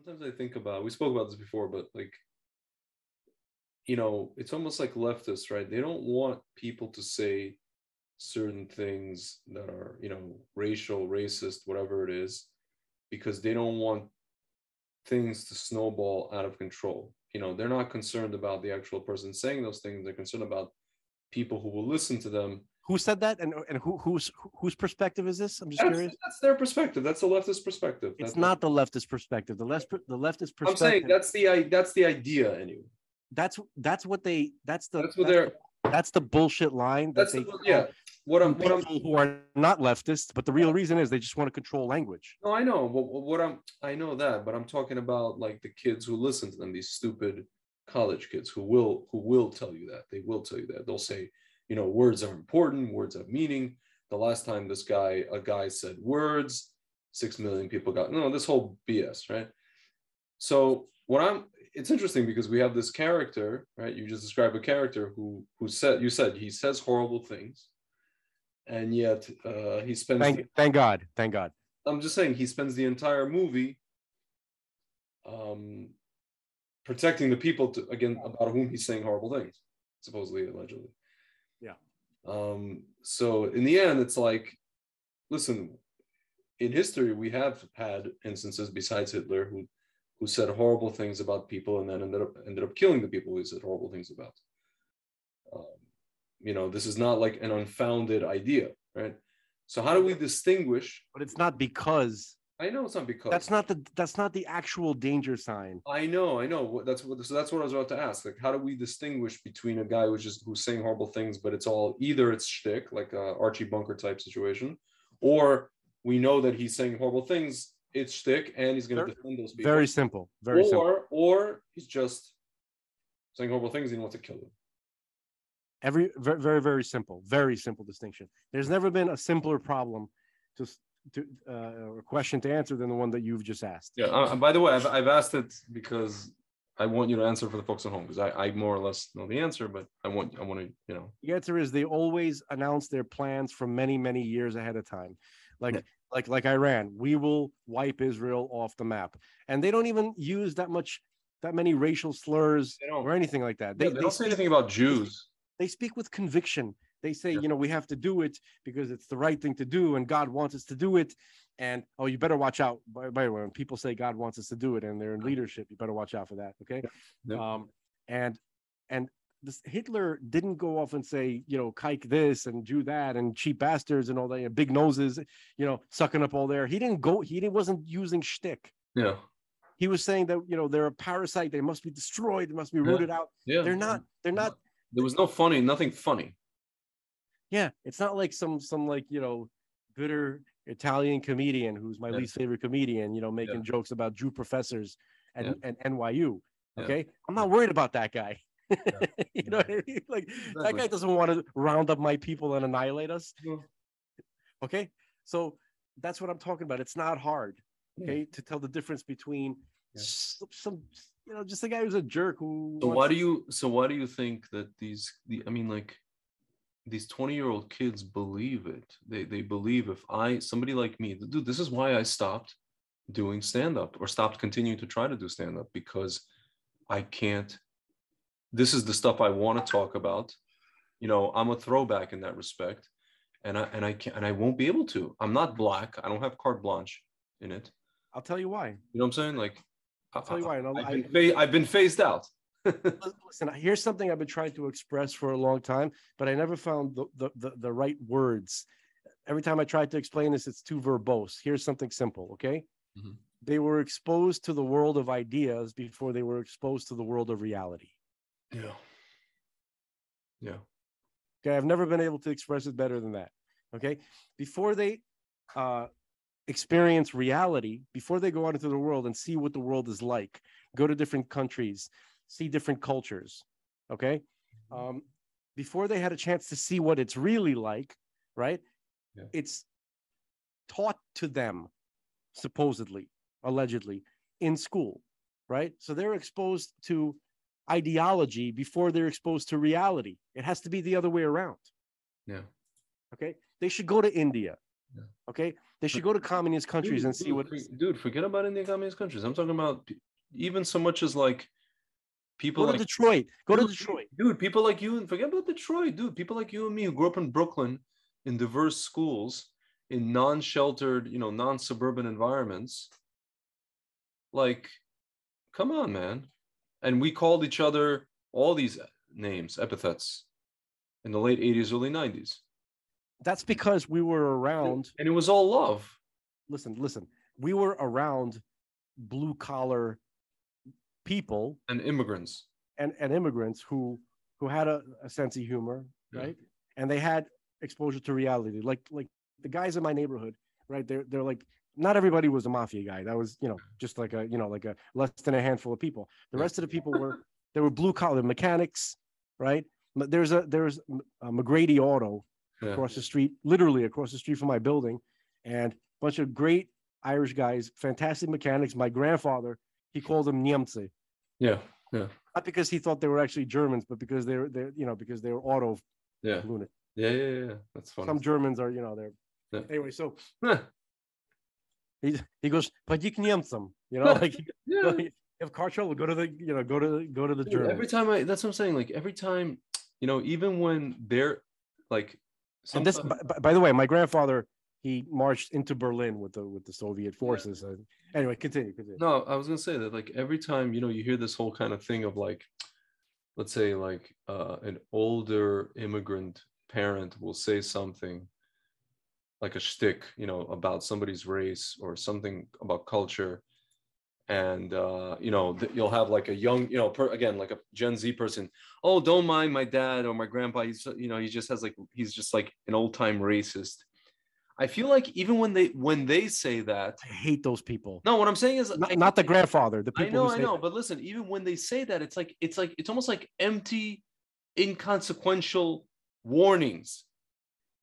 sometimes I think about, we spoke about this before, but like, you know, it's almost like leftists, right? They don't want people to say certain things that are, you know, racial, racist, whatever it is, because they don't want things to snowball out of control. You know, they're not concerned about the actual person saying those things. They're concerned about people who will listen to them. Who said that, and whose perspective is this? I'm just curious. That's their perspective. That's the leftist perspective. It's not the leftist perspective. The leftist perspective. I'm saying that's the idea anyway. That's what they. That's the bullshit line. Yeah. What I'm who are not leftists, but the real reason is they just want to control language. No, I know. I know that, but I'm talking about like the kids who listen to them, these stupid college kids who will tell you that. They will tell you that. They'll say, you know, words are important, words have meaning. The last time a guy said words, 6 million people got, no, this whole BS, right? So it's interesting because we have this character, right? You just described a character who said he says horrible things, and yet he spends. Thank God. I'm just saying he spends the entire movie protecting the people about whom he's saying horrible things, supposedly, allegedly. Yeah. So in the end, it's like, listen, in history, we have had instances besides Hitler who said horrible things about people and then ended up killing the people he said horrible things about. You know, this is not like an unfounded idea, right? So how do we distinguish? But it's not because. I know it's not because. That's not the actual danger sign. I know. So that's what I was about to ask. Like, how do we distinguish between a guy who's saying horrible things, but it's all either it's shtick, like a Archie Bunker type situation, or we know that he's saying horrible things, it's shtick, and he's going to defend those people. Very simple. Simple. Or he's just saying horrible things and he wants to kill them. Very, very simple. Very simple distinction. There's never been a simpler problem or question to answer than the one that you've just asked. Yeah. By the way, I've asked it because I want you to answer for the folks at home, because I more or less know the answer, but I want to, you know. The answer is they always announce their plans from many, many years ahead of time. Like Iran, we will wipe Israel off the map, and they don't even use that many racial slurs or anything like that. They don't say anything about Jews. They speak with conviction. They say, you know, we have to do it because it's the right thing to do, and God wants us to do it. And you better watch out. By the way, when people say God wants us to do it and they're in leadership, you better watch out for that. Okay. Yeah. And this Hitler didn't go off and say, you know, kike this and Jew that and cheap bastards and all that, you know, big noses, you know, sucking up all there. He wasn't using shtick. Yeah. He was saying that, you know, they're a parasite. They must be destroyed. They must be rooted out. Yeah. They're not. There was nothing funny. Yeah. It's not like some like, you know, bitter Italian comedian who's my least favorite comedian, you know, making jokes about Jew professors and NYU. Okay. I'm not worried about that guy. You know what I mean? Like, exactly. That guy doesn't want to round up my people and annihilate us. Okay. So that's what I'm talking about. It's not hard. Okay. To tell the difference between some, you know, just a guy who's a jerk who. So why do you think that these 20-year-old kids believe it? They believe somebody like me, dude, this is why I stopped doing stand-up or stopped continuing to try to do stand-up, because I can't. This is the stuff I want to talk about. You know, I'm a throwback in that respect, and I can't, and I won't be able to. I'm not black. I don't have carte blanche in it. I'll tell you why. You know what I'm saying? Like, I'll tell you why. I've been phased out. Listen, here's something I've been trying to express for a long time, but I never found the right words. Every time I tried to explain this, it's too verbose. Here's something simple, okay? Mm-hmm. They were exposed to the world of ideas before they were exposed to the world of reality. Yeah. Okay, I've never been able to express it better than that. Okay, before they experience reality, before they go out into the world and see what the world is like, go to different countries, see different cultures. Okay, before they had a chance to see what it's really like, right? Yeah. It's taught to them, supposedly, allegedly, in school, right? So they're exposed to ideology before they're exposed to reality. It has to be the other way around. Yeah. Okay. They should go to India. Okay, they should go to communist countries and see what. Dude, forget about Indian communist countries. I'm talking about even so much as like people go to like Detroit. Go dude, to Detroit. Dude, people like you, and forget about Detroit, dude. People like you and me who grew up in Brooklyn in diverse schools, in non-sheltered, non-suburban environments. Like, come on, man. And we called each other all these names, epithets, in the late 80s, early 90s. That's because we were around. And it was all love. Listen. We were around blue collar people and immigrants and immigrants who had a sense of humor, right? And they had exposure to reality. Like the guys in my neighborhood, right? They're like, not everybody was a mafia guy. That was, just like a less than a handful of people. The rest of the people were blue collar mechanics, right? There's a McGrady Auto across the street, literally across the street from my building, and a bunch of great Irish guys, fantastic mechanics. My grandfather, he called them Niemce. Yeah. Not because he thought they were actually Germans, but because they're because they were auto lunatics. Yeah. That's funny. Some Germans are, they're anyway. So he goes, "Поди к немцам," like if car trouble, go to the go to the Germans. Every time that's what I'm saying. Like every time, even when they're like. And this, by the way, my grandfather, he marched into Berlin with the Soviet forces. Anyway, continue. No, I was gonna say that like every time you hear this whole kind of thing of like, let's say like an older immigrant parent will say something like a shtick, about somebody's race or something about culture, and you'll have like a young, again like a Gen Z person. Oh, don't mind my dad or my grandpa. He's he's just like an old time racist. I feel like even when they say that, I hate those people. No, what I'm saying is not the grandfather. The people. I know. But listen, even when they say that, it's almost like empty, inconsequential warnings.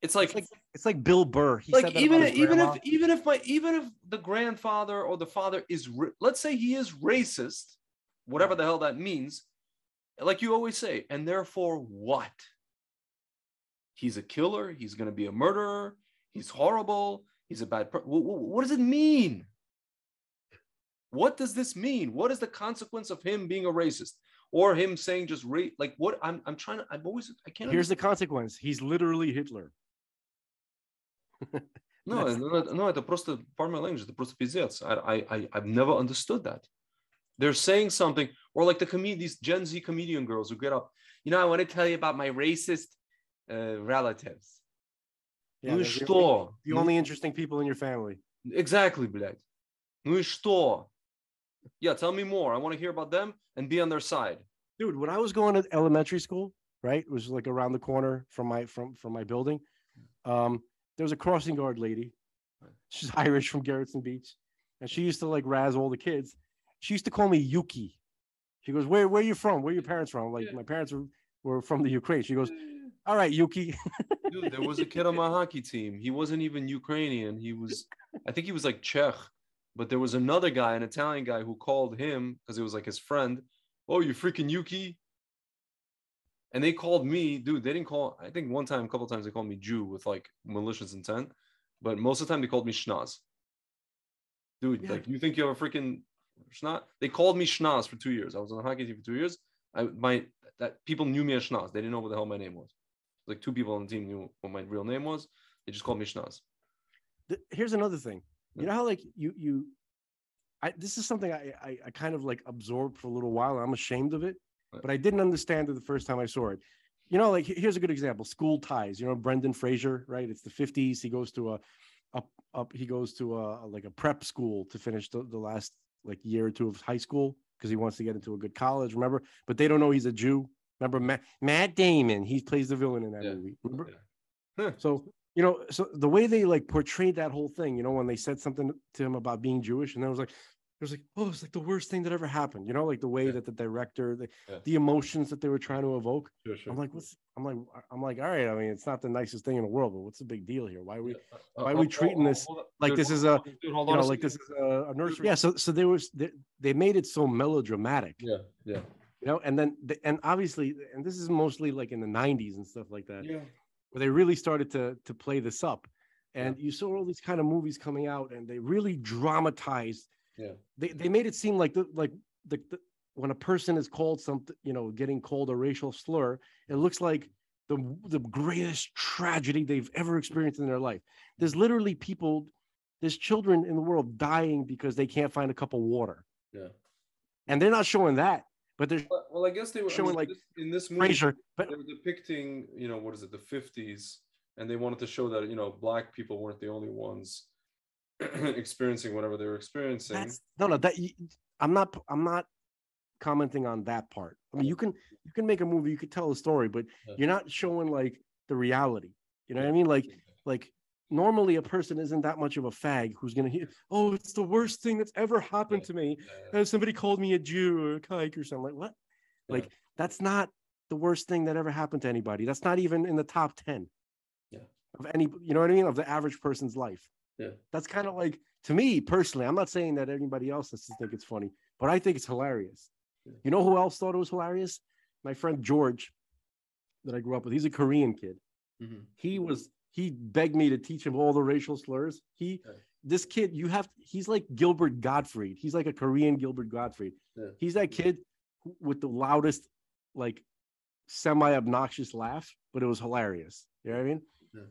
It's like Bill Burr. He like said that even if the grandfather or the father is, let's say he is racist, whatever the hell that means, like you always say, and therefore what? He's a killer. He's going to be a murderer. He's horrible. He's a bad person. What does it mean? What does this mean? What is the consequence of him being a racist or him saying just like what? I can't. Here's the consequence. He's literally Hitler. No, это просто, pardon my language, это просто пиздец. I've never understood that. They're saying something, or like these Gen Z comedian girls who get up, I want to tell you about my racist relatives. Yeah, the only interesting people in your family. Exactly, блядь. Ну и что? Yeah, tell me more. I want to hear about them and be on their side. Dude, when I was going to elementary school, right? It was like around the corner from my building. There was a crossing guard lady. She's Irish from Garrettson Beach. And she used to like razz all the kids. She used to call me Yuki. She goes, where are you from? Where are your parents from? Like, my parents were from the Ukraine. She goes, all right, Yuki. Dude, there was a kid on my hockey team. He wasn't even Ukrainian. I think he was like Czech. But there was another guy, an Italian guy, who called him, because it was like his friend, oh, you freaking Yuki. And they called me, dude, they didn't call, I think a couple of times they called me Jew with like malicious intent. But most of the time they called me Schnaz. Dude, yeah. Like, you think you have a freaking Schnaz? They called me Schnaz for 2 years. I was on the hockey team for 2 years. People knew me as Schnaz. They didn't know what the hell my name was. Like 2 people on the team knew what my real name was. They just called me Schnaz. Here's another thing. You know how like this is something I kind of like absorbed for a little while. I'm ashamed of it, but I didn't understand it the first time I saw it. Like here's a good example: school ties. Brendan Fraser, right? It's the 50s. He goes to a prep school to finish the last like year or two of high school because he wants to get into a good college. Remember, but they don't know he's a Jew. Remember Matt Damon? He plays the villain in that movie. Remember? Yeah. So. So the way they like portrayed that whole thing, when they said something to him about being Jewish, and then it was like, oh, it's like the worst thing that ever happened. Like the way that the director, the emotions that they were trying to evoke. Sure. I'm like, all right. I mean, it's not the nicest thing in the world, but what's the big deal here? Why are we treating this like this is a nursery? Yeah. So they made it so melodramatic. Yeah. And obviously, and this is mostly like in the 90s and stuff like that. Yeah. Where they really started to play this up. And you saw all these kind of movies coming out, and they really dramatized. Yeah. They made it seem like the when a person is called something, getting called a racial slur, it looks like the greatest tragedy they've ever experienced in their life. There's literally there's children in the world dying because they can't find a cup of water. Yeah. And they're not showing that, but they're well, I guess they were showing in this movie. Fraser, but they were depicting, what is it, the 50s, and they wanted to show that Black people weren't the only ones experiencing whatever they were experiencing. I'm not commenting on that part. I mean, you can make a movie, you could tell a story, but you're not showing like the reality. You know what I mean? Like normally a person isn't that much of a fag who's gonna hear, oh, it's the worst thing that's ever happened to me. Somebody called me a Jew or a kike or something. Like what? Like that's not the worst thing that ever happened to anybody. That's not even in the top 10 of any, you know what I mean, of the average person's life. Yeah. That's kind of like, to me personally, I'm not saying that anybody else has to think it's funny, but I think it's hilarious. You know who else thought it was hilarious? My friend George, that I grew up with. He's a Korean kid. Mm-hmm. He begged me to teach him all the racial slurs. This kid, he's like Gilbert Gottfried. He's like a Korean Gilbert Gottfried. Yeah. He's that kid with the loudest, like semi-obnoxious laugh, but it was hilarious. You know what I mean? Yeah.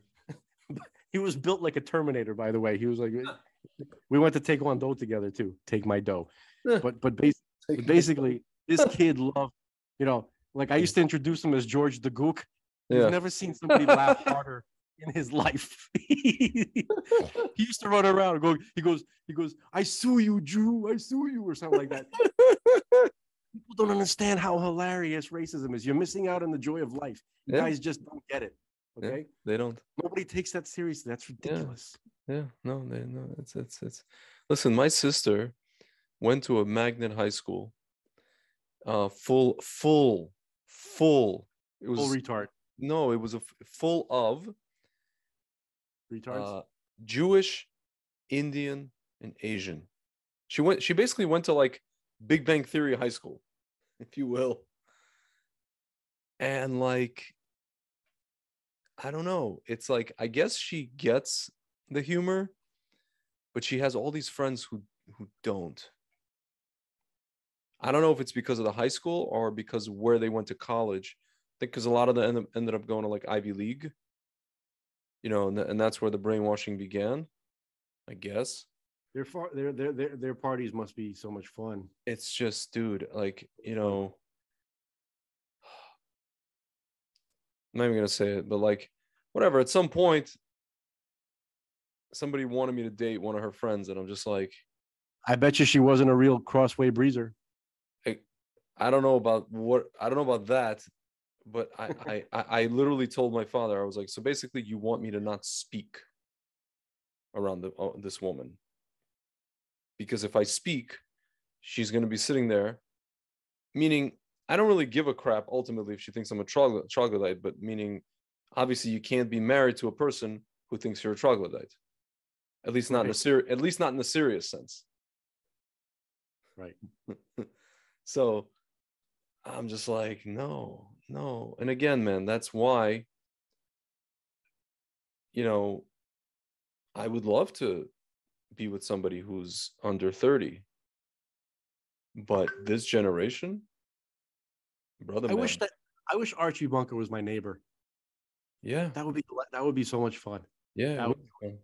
He was built like a Terminator, by the way. He was like, we went to Taekwondo together too. Take my dough. But basically, this kid loved, like I used to introduce him as George the Gook. He's never seen somebody laugh harder in his life. He used to run around and go, he goes, I sue you, Jew, I sue you, or something like that. People don't understand how hilarious racism is. You're missing out on the joy of life. You guys just don't get it. Okay, they don't. Nobody takes that seriously. That's ridiculous. No, it's. Listen, my sister went to a magnet high school. Full. It was full retard. No, it was full of retards. Jewish, Indian, and Asian. She basically went to like Big Bang Theory high school, if you will. And like, I don't know. It's like, I guess she gets the humor, but she has all these friends who don't. I don't know if it's because of the high school or because of where they went to college. I think because a lot of them ended up going to like Ivy League, and that's where the brainwashing began, I guess. Their parties must be so much fun. It's just, dude, like, I'm not even gonna say it, but like, whatever. At some point, somebody wanted me to date one of her friends, and I'm just like, I bet you she wasn't a real crossway breezer. I don't know about that, but I literally told my father, I was like, so basically, you want me to not speak around this woman, because if I speak, she's gonna be sitting there, meaning I don't really give a crap ultimately if she thinks I'm a troglodyte, but meaning obviously you can't be married to a person who thinks you're a troglodyte. At least not in the serious sense. Right. So I'm just like, no. And again, man, that's why, I would love to be with somebody who's under 30. But this generation, brother, I wish Archie Bunker was my neighbor. Yeah. That would be so much fun. Yeah, it would be fun.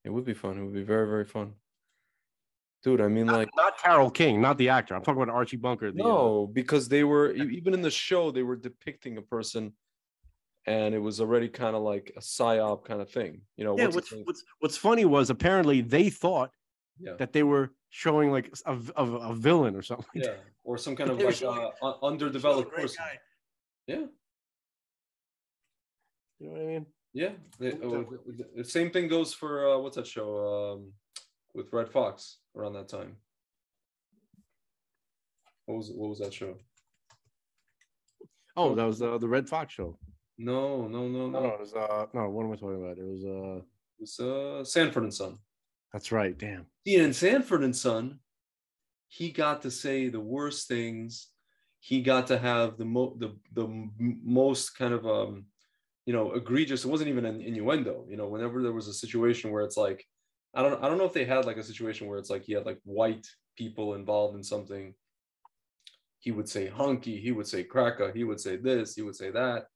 It would be fun. It would be very, very fun. Dude, I mean, not Carole King, not the actor. I'm talking about Archie Bunker. Because they were, even in the show, they were depicting a person, and it was already kind of like a psyop kind of thing. What's funny was apparently they thought that they were showing like a villain or something. Yeah, or some kind of like underdeveloped person. Guy. Yeah. You know what I mean? Yeah. The same thing goes for what's that show with Red Fox around that time? What was that show? Oh, that was the Red Fox show. No. It was no. What am I talking about? It was Sanford and Son. That's right. Damn. In Sanford and Son, he got to say the worst things. He got to have the most kind of egregious. It wasn't even an innuendo. Whenever there was a situation where it's like, I don't know if they had like a situation where it's like he had like white people involved in something. He would say hunky, he would say cracker, he would say this, he would say that.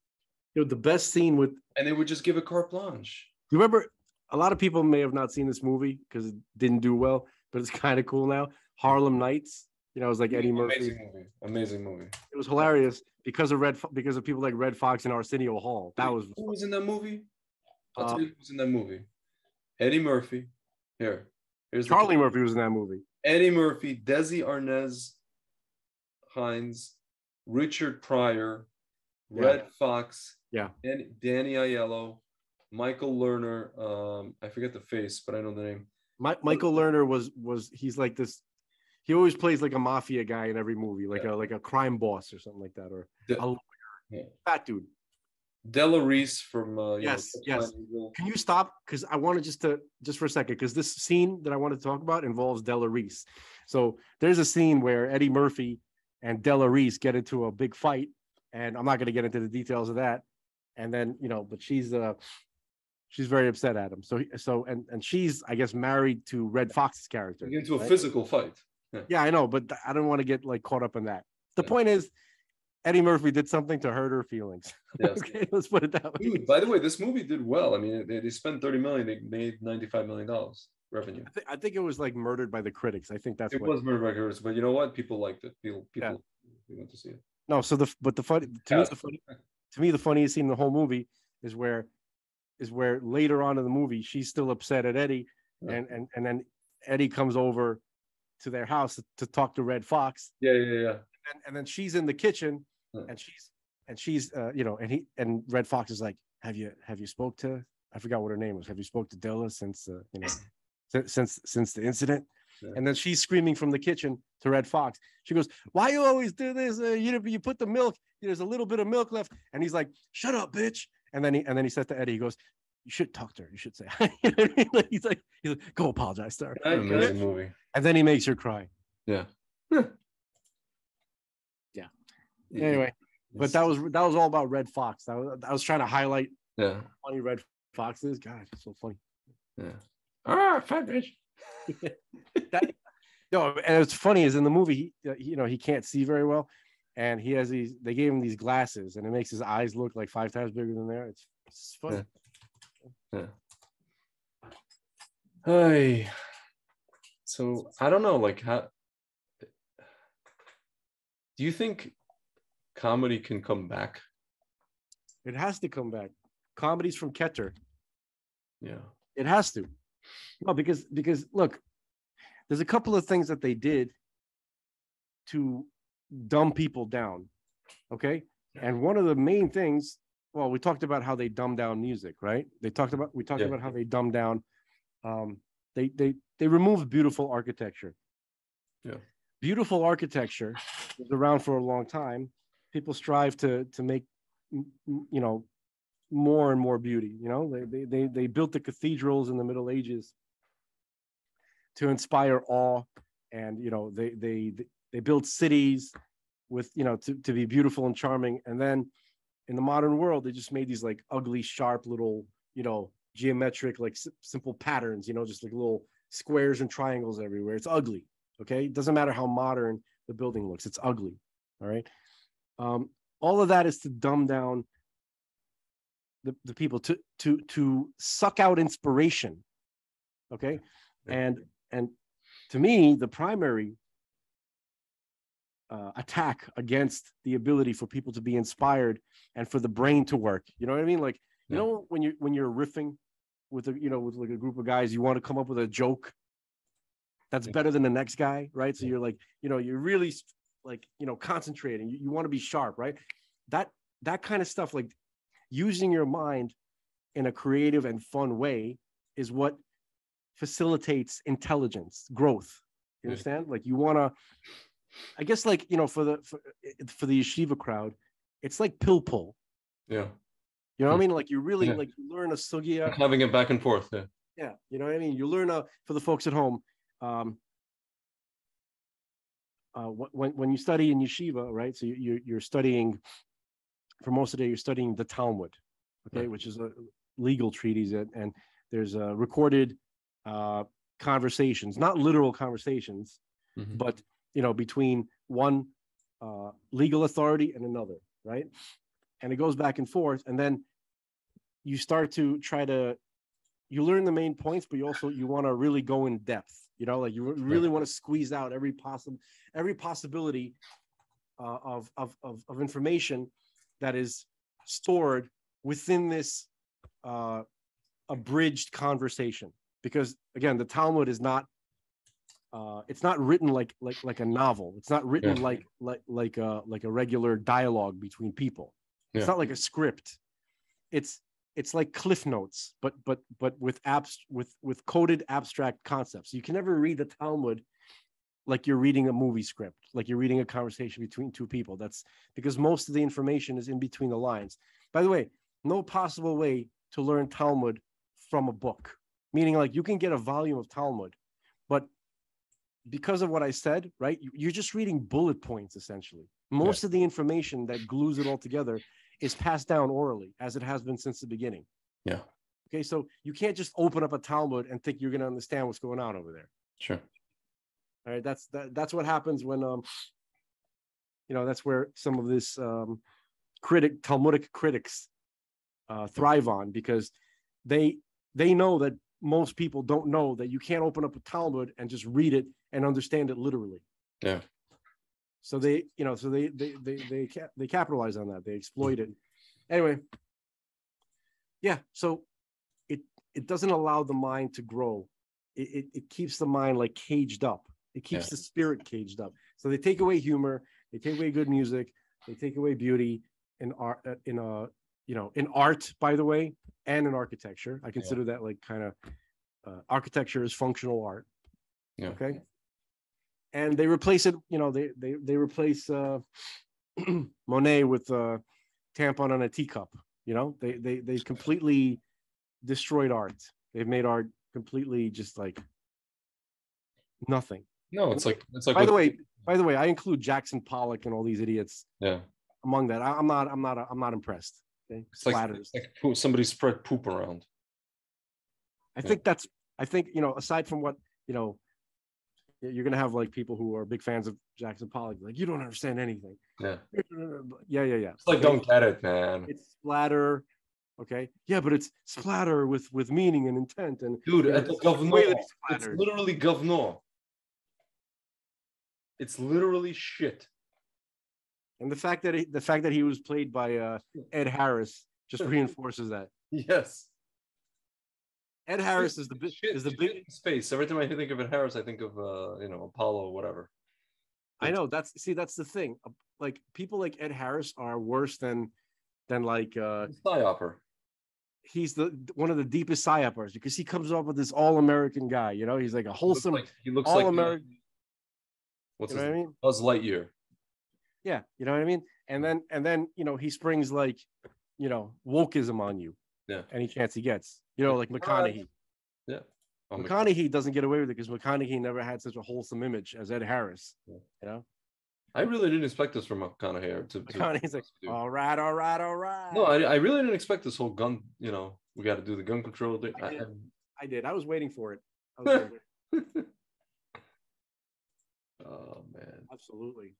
The best scene with, and they would just give it carte blanche. You remember, a lot of people may have not seen this movie because it didn't do well, but it's kind of cool now. Harlem Nights. It was like Eddie Murphy. Amazing movie. It was hilarious because of people like Red Fox and Arsenio Hall. Who was in that movie? I'll tell you who was in that movie. Eddie Murphy. Here's Charlie Murphy was in that movie. Eddie Murphy, Desi Arnaz Hines, Richard Pryor, Red Fox, and Danny Aiello, Michael Lerner. I forget the face, but I know the name. Michael Lerner was he's like this. He always plays like a mafia guy in every movie, like a crime boss or something like that, or a lawyer. Fat dude. Della Reese from yes. Can you stop? Because I wanted just for a second, because this scene that I want to talk about involves Della Reese. So there's a scene where Eddie Murphy and Della Reese get into a big fight, and I'm not going to get into the details of that. And then but she's very upset at him. So she's, I guess, married to Red Fox's character. Into a physical fight. Yeah, I know, but I don't want to get like caught up in that. The point is, Eddie Murphy did something to hurt her feelings. Yes. Okay, let's put it that way. Dude, by the way, this movie did well. I mean, they spent $30 million. They made $95 million revenue. I think it was like murdered by the critics. I think that's it was murdered by critics. But you know what? People liked it. People went to see it. No, so to me, the funniest scene in the whole movie is where later on in the movie she's still upset at Eddie, and then Eddie comes over to their house to talk to Red Fox. Yeah. And then she's in the kitchen, and she's and Red Fox is like, have you spoke to, I forgot what her name was. Have you spoke to Della since since the incident? Yeah. And then she's screaming from the kitchen to Red Fox. She goes, "Why you always do this? You put the milk. There's a little bit of milk left." And he's like, "Shut up, bitch." And then he said to Eddie, he goes, "You should talk to her. You should say." He's like, "Go apologize to her." Amazing movie. And then he makes her cry. Yeah. Yeah. Anyway, but that was all about Red Fox. I was trying to highlight how funny Red Fox is. God, it's so funny. Yeah. Fat bitch. And it's funny is in the movie, he can't see very well, and he has they gave him these glasses, and it makes his eyes look like 5 times bigger than there. It's funny. Yeah. Hey. So I don't know, like, how do you think comedy can come back? It has to come back. Comedy's from Keter. Yeah. It has to. No, because look, there's a couple of things that they did to dumb people down. Okay. And one of the main things, well, we talked about how they dumb down music, right? We talked about how they dumb down. They removed beautiful architecture. Yeah. Beautiful architecture was around for a long time. People strive to make, more and more beauty. They built the cathedrals in the Middle Ages to inspire awe, and they built cities with to be beautiful and charming. And then in the modern world, they just made these like ugly, sharp little geometric, like simple patterns, just like little squares and triangles everywhere. It's ugly. Okay, it doesn't matter how modern the building looks, it's ugly. All right. All of that is to dumb down the people, to suck out inspiration. Okay. And to me, the primary attack against the ability for people to be inspired and for the brain to work, you know what I mean? Like, when you're riffing with with like a group of guys, you want to come up with a joke that's better than the next guy, right? So you're like, you're really like, concentrating. You want to be sharp, right? That kind of stuff, like using your mind in a creative and fun way, is what facilitates intelligence, growth. You understand? Like, you want to, I guess, like, for the yeshiva crowd, it's like pill pull. Yeah. You know what I mean? Like, you really like, you learn a sugya, having it back and forth. Yeah. You know what I mean? You learn for the folks at home. When you study in yeshiva, right? So you're studying, for most of the day, you're studying the Talmud, okay, which is a legal treatise, and there's recorded conversations, not literal conversations, but between one legal authority and another, right? And it goes back and forth, and then you start to you learn the main points, but you want to really go in depth. Like you really want to squeeze out every possibility of information that is stored within this abridged conversation. Because again, the Talmud is not it's not written like a novel. It's not written like a regular dialogue between people. It's not like a script. It's like cliff notes, but with coded abstract concepts. You can never read the Talmud like you're reading a movie script, like you're reading a conversation between two people. That's because most of the information is in between the lines. By the way, no possible way to learn Talmud from a book, meaning like you can get a volume of Talmud, but because of what I said, right, you're just reading bullet points essentially. Most of the information that glues it all together is passed down orally, as it has been since the beginning. Yeah. Okay, so you can't just open up a Talmud and think you're going to understand what's going on over there. Sure. All right, that's what happens when that's where some of this Talmudic critics thrive on, because they know that most people don't know that you can't open up a Talmud and just read it and understand it literally. Yeah. So they capitalize on that. They exploit it. Anyway, so it doesn't allow the mind to grow. It keeps the mind like caged up. It keeps the spirit caged up. So they take away humor, they take away good music, they take away beauty in art, in art, by the way, and in architecture. I consider that like kind of architecture is functional art. Yeah. Okay. And they replace it, they replace Monet with a tampon on a teacup. They completely destroyed art. They've made art completely just like nothing. No, it's like. By the way, I include Jackson Pollock and all these idiots. Yeah. Among that, I'm not impressed. Okay? It's like somebody spread poop around. I think aside from what you're gonna have like people who are big fans of Jackson Pollock, like you don't understand anything. Yeah. Yeah. It's like, don't get it, man. It's splatter. Okay. Yeah, but it's splatter with meaning and intent. And dude, at the governor, it's literally governor. It's literally shit. And the fact that he was played by Ed Harris just reinforces that. Yes. Ed Harris is the big space. Every time I think of Ed Harris, I think of Apollo or whatever. I know that's the thing. Like people like Ed Harris are worse than like psyoper. He's one of the deepest psyopers because he comes up with this all-American guy. He's like a wholesome. He looks all-American. What's his name? I mean? Buzz Lightyear. Yeah, you know what I mean. And then he springs like wokeism on you. Yeah. Any chance he gets. Like McConaughey. Yeah. McConaughey doesn't get away with it because McConaughey never had such a wholesome image as Ed Harris. Yeah. I really didn't expect this from McConaughey. McConaughey's like, all right. No, I really didn't expect this whole gun. We got to do the gun control thing. I did. I was waiting for it. Oh man. Absolutely.